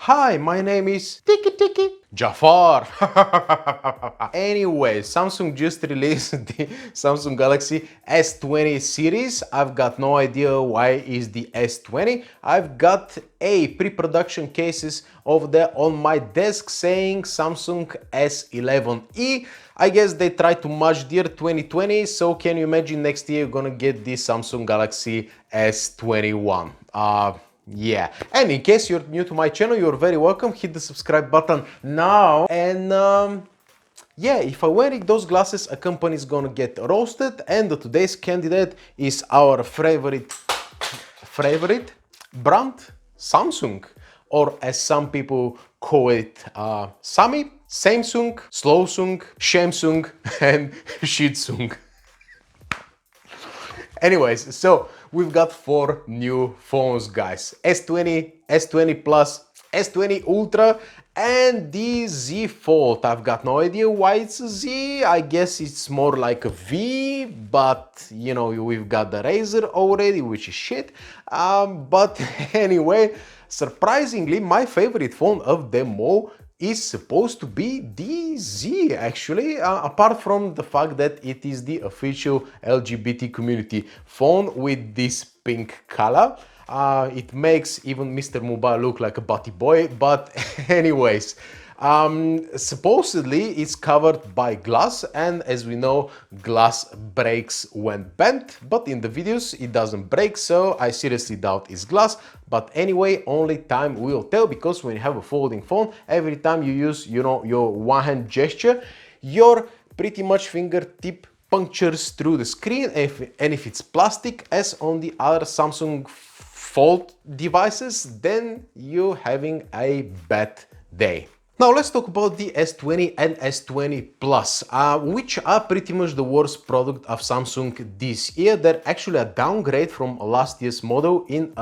Hi, my name is Tiki Jafar. Anyway, Samsung just released the Samsung Galaxy S20 series. I've got no idea why is the S20. I've got a pre-production cases over there on my desk saying Samsung S11e. I guess they tried to match the year 2020, so can you imagine next year you're gonna get the Samsung Galaxy S21. Yeah, and in case you're new to my channel, you're very welcome. Hit the subscribe button now. And yeah, if I wear those glasses, a company is gonna get roasted. And today's candidate is our favorite brand, Samsung, or as some people call it, Sami, Samsung, Slowsung, Shamsung, and Shitsung. Anyways, so we've got 4 new phones, guys. S20, S20 Plus, S20 Ultra, and the Z Fold. I've got no idea why it's a Z. I guess it's more like a V, but you know, we've got the Razer already, which is shit. But anyway, surprisingly, my favorite phone of them all is supposed to be the Z, actually, apart from the fact that it is the official LGBT community phone with this pink color. It makes even Mr. Mubah look like a butty boy, but anyways, supposedly it's covered by glass, and as we know, glass breaks when bent, but in the videos it doesn't break, so I seriously doubt it's glass. But anyway, only time will tell, because when you have a folding phone, every time you use, you know, your one hand gesture, your pretty much fingertip punctures through the screen, and if it's plastic, as on the other Samsung Fold devices, then you're having a bad day. Now let's talk about the S20 and S20 Plus, which are pretty much the worst product of Samsung this year. They're actually a downgrade from last year's model in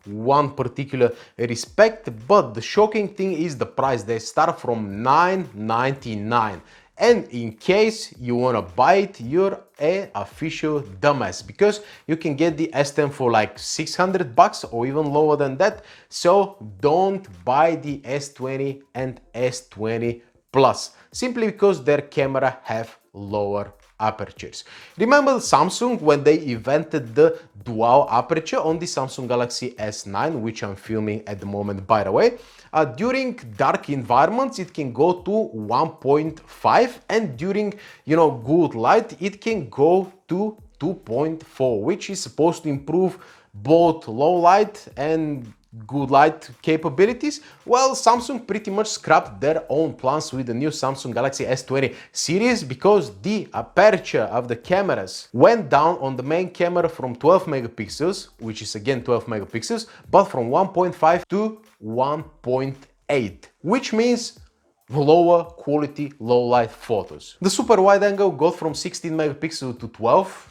one particular respect, but the shocking thing is the price. They start from $999. And in case you wanna buy it, you're an official dumbass, because you can get the S10 for like 600 bucks or even lower than that. So don't buy the S20 and S20 Plus, simply because their camera have lower apertures. Remember Samsung when they invented the dual aperture on the Samsung Galaxy S9, which I'm filming at the moment, by the way. During dark environments it can go to 1.5, and during, you know, good light it can go to 2.4, which is supposed to improve both low light and good light capabilities. Well, Samsung pretty much scrapped their own plans with the new Samsung Galaxy S20 series, because the aperture of the cameras went down on the main camera from 12 megapixels, which is again 12 megapixels, but from 1.5 to 1.8, which means lower quality low light photos. The super wide angle got from 16 megapixels to 12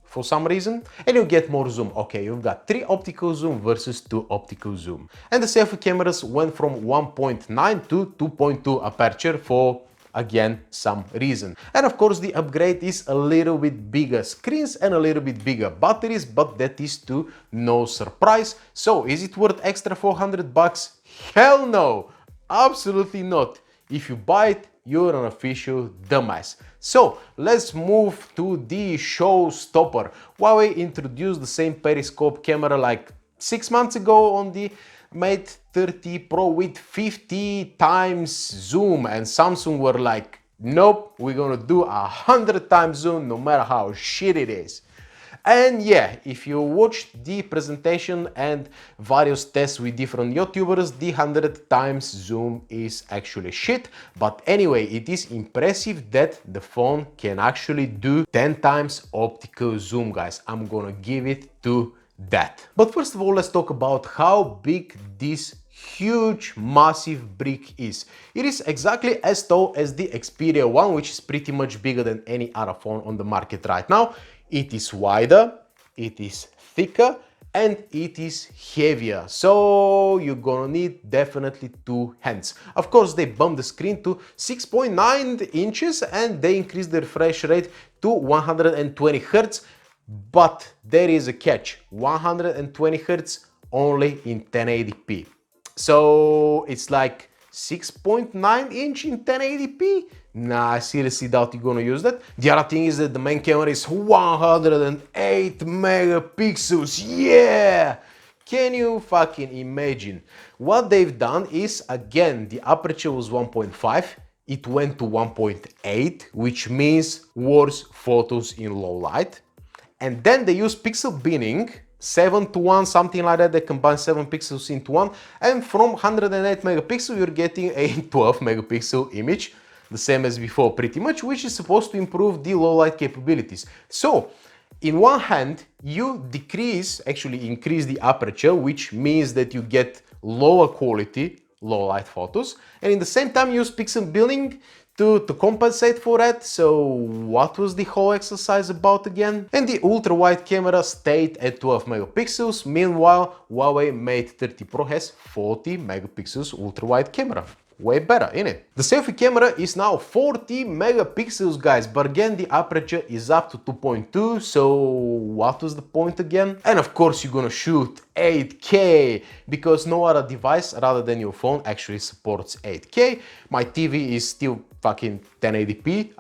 for some reason, and you get more zoom. Okay, you've got 3 optical zoom versus 2 optical zoom. And the selfie cameras went from 1.9 to 2.2 aperture for, again, some reason. And of course the upgrade is a little bit bigger screens and a little bit bigger batteries, but that is to no surprise. So is it worth extra 400 bucks? Hell no, absolutely not. If you buy it, you're an official dumbass. So let's move to the showstopper. Huawei introduced the same periscope camera like 6 months ago on the Mate 30 Pro with 50 times zoom, and Samsung were like, nope, we're gonna do 100 times zoom no matter how shit it is. And yeah, if you watched the presentation and various tests with different YouTubers, the 100 times zoom is actually shit. But anyway, it is impressive that the phone can actually do 10 times optical zoom, guys. I'm gonna give it to that. But first of all, let's talk about how big this huge massive brick is. It is exactly as tall as the Xperia One, which is pretty much bigger than any other phone on the market right now. It is wider, it is thicker, and it is heavier, so you're gonna need definitely 2 hands. Of course, they bumped the screen to 6.9 inches and they increased the refresh rate to 120 Hz, but there is a catch: 120 Hz only in 1080p. So it's like 6.9 inch in 1080p. Nah, I seriously doubt you're gonna use that. The other thing is that the main camera is 108 megapixels. Yeah! Can you fucking imagine? What they've done is, again, the aperture was 1.5, it went to 1.8, which means worse photos in low light. And then they use pixel binning, 7 to 1, something like that. They combine 7 pixels into 1, and from 108 megapixel you're getting a 12 megapixel image, the same as before pretty much, which is supposed to improve the low light capabilities. So in one hand, you actually increase the aperture, which means that you get lower quality, low light photos, and in the same time use pixel binning to compensate for that. So what was the whole exercise about again? And the ultra wide camera stayed at 12 megapixels. Meanwhile, Huawei Mate 30 Pro has 40 megapixels ultra wide camera. Way better, innit? The selfie camera is now 40 megapixels, guys, but again the aperture is up to 2.2, so what was the point again? And of course you're gonna shoot 8K, because no other device rather than your phone actually supports 8K. My TV is still fucking 1080p,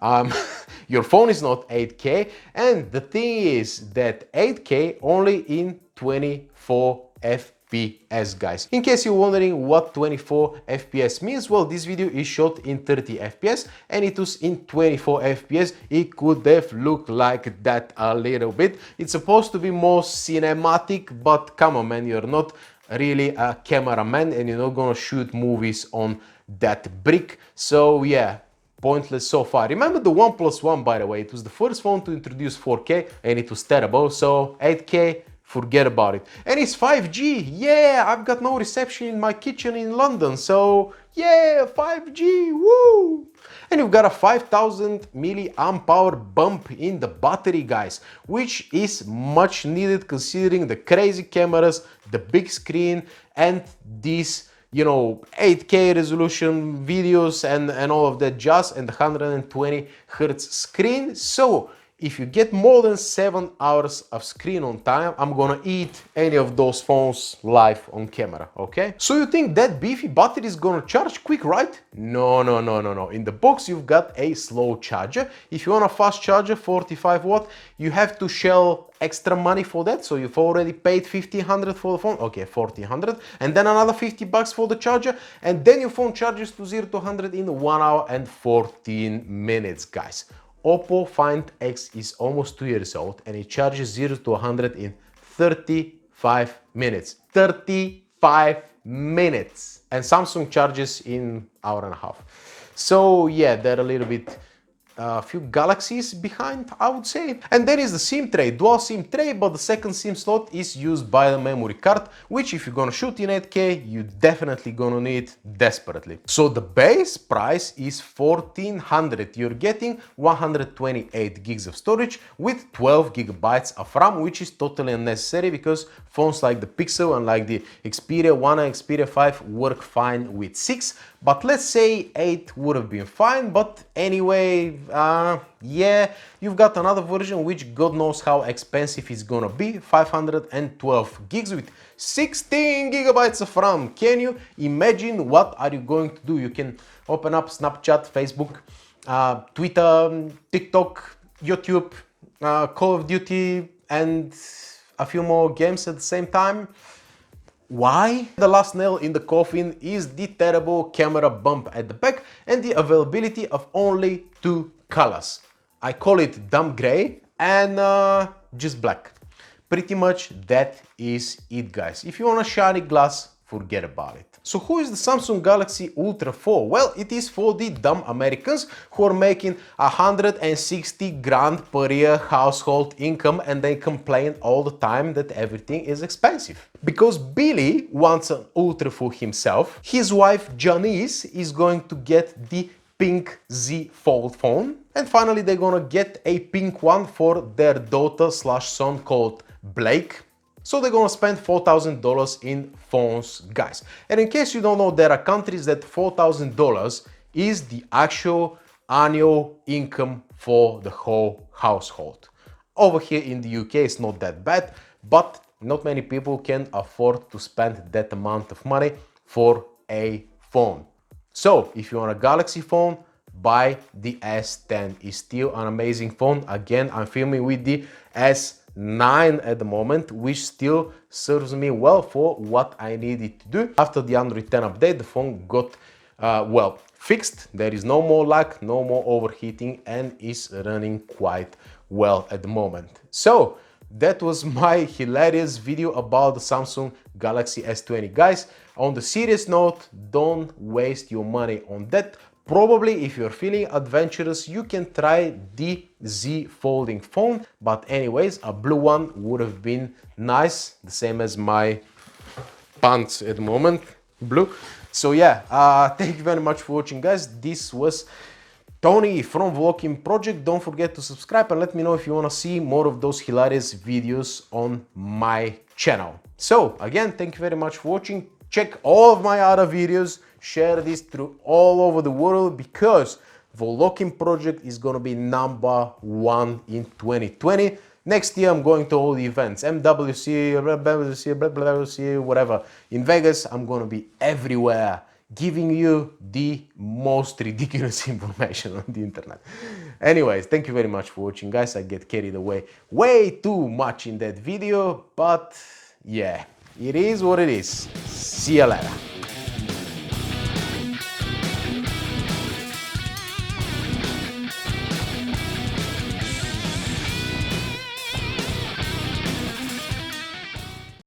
your phone is not 8K, and the thing is that 8K only in 24 FPS, guys. In case you're wondering what 24 FPS means, well, this video is shot in 30 FPS and it was in 24 FPS. It could have looked like that a little bit. It's supposed to be more cinematic, but come on, man, you're not really a cameraman and you're not gonna shoot movies on that brick. So yeah, pointless so far. Remember the OnePlus One, by the way, it was the first phone to introduce 4K and it was terrible, so 8K, forget about it. And it's 5G, yeah, I've got no reception in my kitchen in London, so yeah, 5G, woo! And you've got a 5000 milliamp hour bump in the battery, guys, which is much needed considering the crazy cameras, the big screen, and these, you know, 8K resolution videos and all of that jazz, and the 120 Hz screen. So if you get more than 7 hours of screen on time, I'm gonna eat any of those phones live on camera, okay? So you think that beefy battery is gonna charge quick, right? No, no, no, no, no. In the box you've got a slow charger. If you want a fast charger, 45 watt, you have to shell extra money for that. So you've already paid 1500 for the phone, okay, 1400, and then another 50 bucks for the charger, and then your phone charges to 0 to 100 in 1 hour and 14 minutes, guys. Oppo Find X is almost 2 years old and it charges 0 to 100 in 35 minutes. 35 minutes! And Samsung charges in hour and a half. So yeah, they're a little bit a few galaxies behind, I would say. And there is the SIM tray, dual SIM tray, but the second SIM slot is used by the memory card, which if you're gonna shoot in 8K, you definitely gonna need desperately. So the base price is 1400. You're getting 128 gigs of storage with 12 gigabytes of RAM, which is totally unnecessary because phones like the Pixel and like the Xperia 1 and Xperia 5 work fine with 6. But let's say 8 would have been fine, but anyway, yeah, you've got another version which God knows how expensive it's gonna be, 512 gigs with 16 gigabytes of RAM. Can you imagine what are you going to do? You can open up Snapchat, Facebook, Twitter, TikTok, YouTube, Call of Duty, and a few more games at the same time. Why? The last nail in the coffin is the terrible camera bump at the back and the availability of only 2 colors. I call it dumb gray and just black. Pretty much that is it, guys. If you want a shiny glass, forget about it. So who is the Samsung Galaxy Ultra for? Well, it is for the dumb Americans who are making 160 grand per year household income and they complain all the time that everything is expensive. Because Billy wants an Ultra for himself, his wife Janice is going to get the pink Z Fold phone, and finally they're gonna get a pink one for their daughter/son called Blake. So they're gonna spend $4,000 in phones, guys. And in case you don't know, there are countries that $4,000 is the actual annual income for the whole household. Over here in the UK it's not that bad, but not many people can afford to spend that amount of money for a phone. So if you want a Galaxy phone, buy the S10. It's still an amazing phone. Again, I'm filming with the S9 at the moment, which still serves me well for what I needed to do. After the Android 10 update, the phone got well fixed. There is no more lag, no more overheating, and is running quite well at the moment. So that was my hilarious video about the Samsung Galaxy S20. Guys, on the serious note, don't waste your money on that. Probably if you're feeling adventurous, you can try the Z folding phone, but anyways, a blue one would have been nice, the same as my pants at the moment, blue. So yeah, thank you very much for watching, guys. This was Tony from volokinproject. Don't forget to subscribe and let me know if you want to see more of those hilarious videos on my channel. So again, thank you very much for watching. Check all of my other videos, share this through all over the world, because volokinproject is gonna be #1 in 2020. Next year I'm going to all the events, MWC, WWC, whatever. In Vegas, I'm gonna be everywhere, giving you the most ridiculous information on the internet. Anyways, thank you very much for watching, guys. I get carried away way too much in that video, but yeah, it is what it is. See you later.